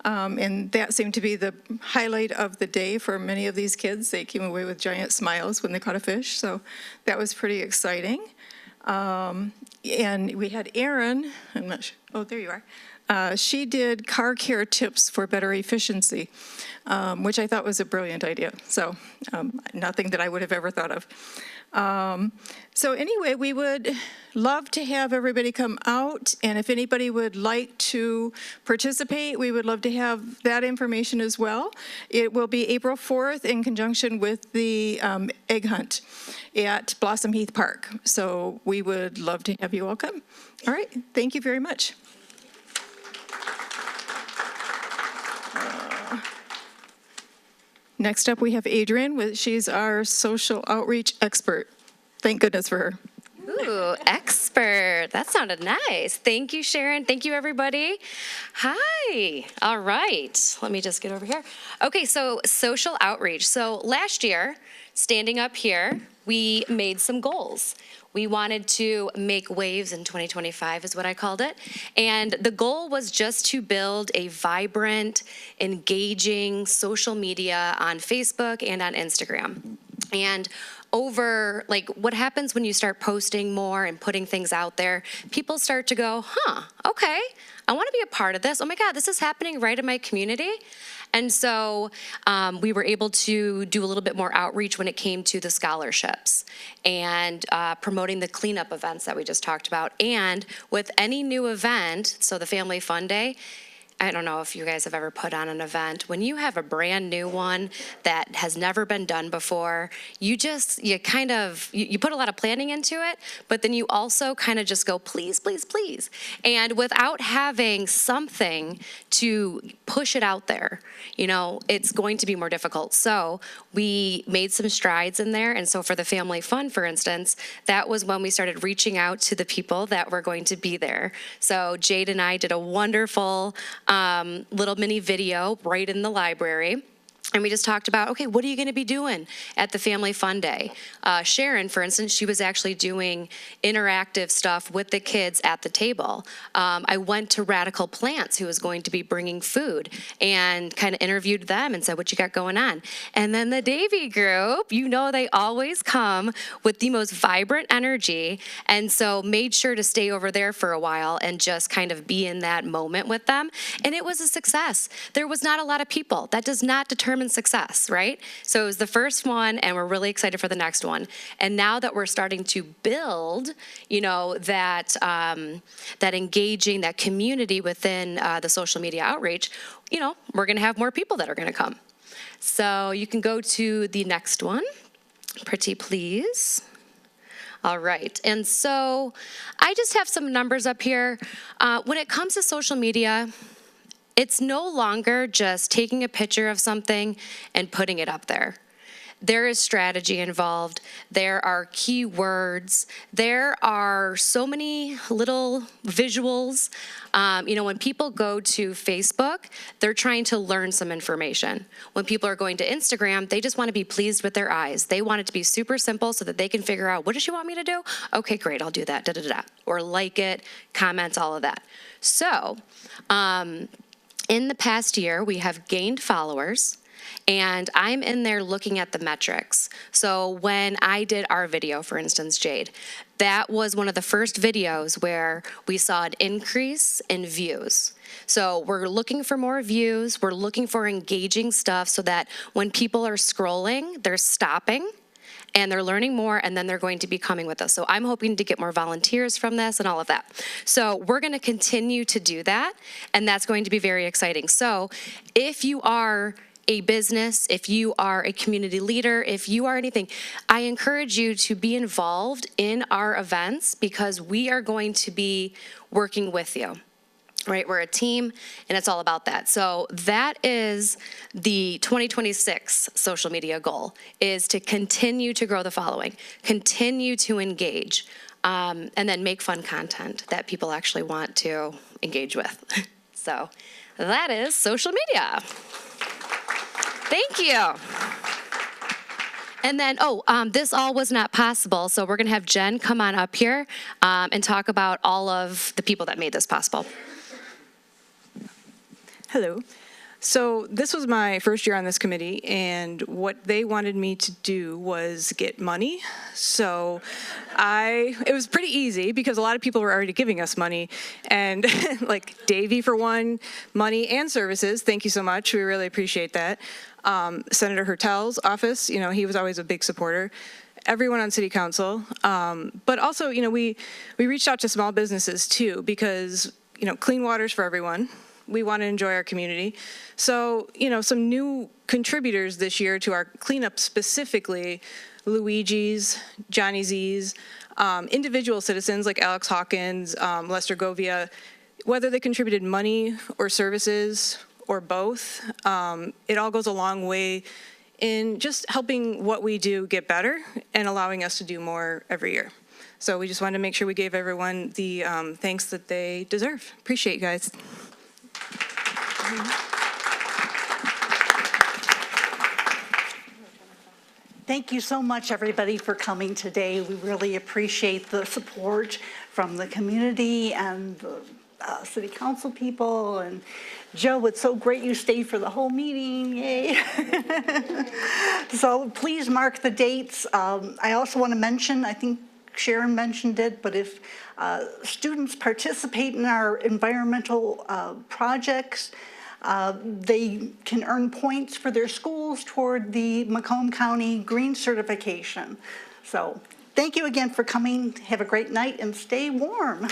And that seemed to be the highlight of the day for many of these kids. They came away with giant smiles when they caught a fish, so that was pretty exciting. And we had Erin, I'm not sure, oh, there you are. She did car care tips for better efficiency, which I thought was a brilliant idea. So nothing that I would have ever thought of. So anyway, we would love to have everybody come out, and if anybody would like to participate, we would love to have that information as well. It will be April 4th in conjunction with the egg hunt at Blossom Heath Park. So we would love to have you all come. All right, thank you very much. Next up, we have Adrienne. She's our social outreach expert. Thank goodness for her. Ooh, expert. That sounded nice. Thank you, Sharon. Thank you, everybody. Hi. All right. Let me just get over here. Okay, so social outreach. So last year, standing up here, we made some goals. We wanted to make waves in 2025 is what I called it. And the goal was just to build a vibrant, engaging social media on Facebook and on Instagram. And over, what happens when you start posting more and putting things out there, people start to go, okay, I want to be a part of this. Oh my God, this is happening right in my community. And so we were able to do a little bit more outreach when it came to the scholarships and promoting the cleanup events that we just talked about. And with any new event, so the Family Fun Day, I don't know if you guys have ever put on an event. When you have a brand new one that has never been done before, you put a lot of planning into it, but then you also kind of just go, please, please, please. And without having something to push it out there, it's going to be more difficult. So we made some strides in there. And so for the Family Fun, for instance, that was when we started reaching out to the people that were going to be there. So Jade and I did a wonderful little mini video right in the library. And we just talked about, okay, what are you going to be doing at the Family Fun Day? Sharon, for instance, she was actually doing interactive stuff with the kids at the table. I went to Radical Plants, who was going to be bringing food, and kind of interviewed them and said, what you got going on? And then the Davy group, you know, they always come with the most vibrant energy, and so made sure to stay over there for a while and just kind of be in that moment with them. And it was a success. There was not a lot of people. That does not determine success, right? So it was the first one, and we're really excited for the next one. And now that we're starting to build, you know, that that engaging, that community within the social media outreach, you know, we're going to have more people that are going to come. So you can go to the next one, pretty please. All right, and so I just have some numbers up here. When it comes to social media, it's no longer just taking a picture of something and putting it up there. There is strategy involved. There are keywords. There are so many little visuals. You know, when people go to Facebook, they're trying to learn some information. When people are going to Instagram, they just want to be pleased with their eyes. They want it to be super simple so that they can figure out, what does she want me to do? Okay, great, I'll do that, da da da. Or like it, comments, all of that. So, in the past year, we have gained followers, and I'm in there looking at the metrics. So when I did our video, for instance, Jade, that was one of the first videos where we saw an increase in views. So we're looking for more views, we're looking for engaging stuff so that when people are scrolling, they're stopping, and they're learning more, and then they're going to be coming with us. So I'm hoping to get more volunteers from this and all of that. So we're going to continue to do that, and that's going to be very exciting. So if you are a business, if you are a community leader, if you are anything, I encourage you to be involved in our events because we are going to be working with you. Right, we're a team, and it's all about that. So that is the 2026 social media goal, is to continue to grow the following, continue to engage, and then make fun content that people actually want to engage with. So that is social media. Thank you. And then, this all was not possible, so we're going to have Jen come on up here and talk about all of the people that made this possible. Hello. So this was my first year on this committee, and what they wanted me to do was get money. So it was pretty easy because a lot of people were already giving us money, and like Davey for one, money and services. Thank you so much. We really appreciate that. Senator Hertel's office, you know, he was always a big supporter. Everyone on city council, but also, you know, we reached out to small businesses too because, you know, clean water's for everyone. We want to enjoy our community. So, you know, some new contributors this year to our cleanup specifically, Luigi's, Johnny Z's, individual citizens like Alex Hawkins, Lester Govia, whether they contributed money or services or both, it all goes a long way in just helping what we do get better and allowing us to do more every year. So we just wanted to make sure we gave everyone the thanks that they deserve. Appreciate you guys. Thank you so much, everybody, for coming today. We really appreciate the support from the community and the city council people. And Joe, it's so great you stayed for the whole meeting. Yay. So please mark the dates. I also want to mention, I think Sharon mentioned it, but if students participate in our environmental projects, they can earn points for their schools toward the Macomb County Green Certification. So thank you again for coming. Have a great night and stay warm.